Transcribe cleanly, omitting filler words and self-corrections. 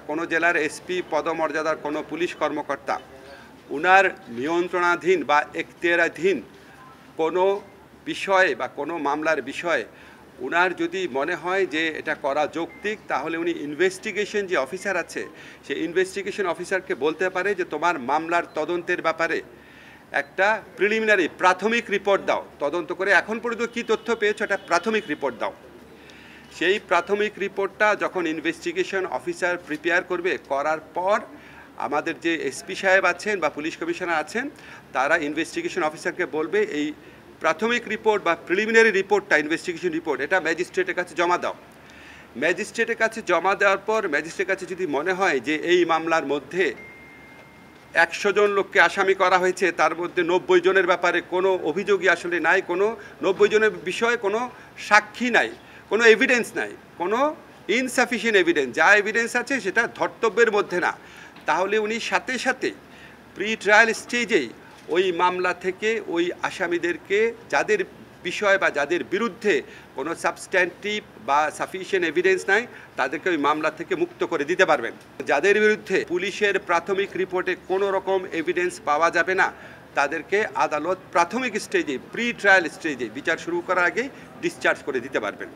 কোনো জেলার এসপি পদমর্যাদার কোনো পুলিশ কর্মকর্তা উনার নিয়ন্ত্রণাধীন বা এখতিয়ারাধীন কোনো বিষয়ে বা কোনো মামলার বিষয়ে উনার যদি মনে হয় যে এটা করা যৌক্তিক, তাহলে উনি ইনভেস্টিগেশন যে অফিসার আছে সেই ইনভেস্টিগেশন অফিসারকে বলতে পারে যে তোমার মামলার তদন্তের ব্যাপারে একটা প্রিলিমিনারি প্রাথমিক রিপোর্ট দাও, তদন্ত করে এখন পর্যন্ত কী তথ্য পেয়েছো একটা প্রাথমিক রিপোর্ট দাও। সেই প্রাথমিক রিপোর্টটা যখন ইনভেস্টিগেশন অফিসার প্রিপেয়ার করবে, করার পর আমাদের যে এসপি সাহেব আছেন বা পুলিশ কমিশনার আছেন তারা ইনভেস্টিগেশন অফিসারকে বলবে এই প্রাথমিক রিপোর্ট বা প্রিলিমিনারি রিপোর্টটা ইনভেস্টিগেশন রিপোর্ট এটা ম্যাজিস্ট্রেটের কাছে জমা দাও। ম্যাজিস্ট্রেটের কাছে জমা দেওয়ার পর ম্যাজিস্ট্রেটের কাছে যদি মনে হয় যে এই মামলার মধ্যে 100 জন লোককে আসামি করা হয়েছে, তার মধ্যে 90 জনের ব্যাপারে কোনো অভিযোগই আসলে নাই, কোনো 90 জনের বিষয়ে কোনো সাক্ষী নাই, কোনো এভিডেন্স নাই, কোনো ইনসাফিসিয়েন্ট এভিডেন্স, যা এভিডেন্স আছে সেটা ধর্তব্যের মধ্যে না, তাহলে উনি সাথে সাথে প্রি ট্রায়াল স্টেজেই ওই মামলা থেকে ওই আসামিদেরকে যাদের বিষয় বা যাদের বিরুদ্ধে কোনো সাবস্ট্যান্টিভ বা সাফিসিয়েন্ট এভিডেন্স নাই তাদেরকে ওই মামলা থেকে মুক্ত করে দিতে পারবেন। যাদের বিরুদ্ধে পুলিশের প্রাথমিক রিপোর্টে কোনো রকম এভিডেন্স পাওয়া যাবে না তাদেরকে আদালত প্রাথমিক স্টেজে প্রি ট্রায়াল স্টেজে বিচার শুরু করার আগে ডিসচার্জ করে দিতে পারবেন।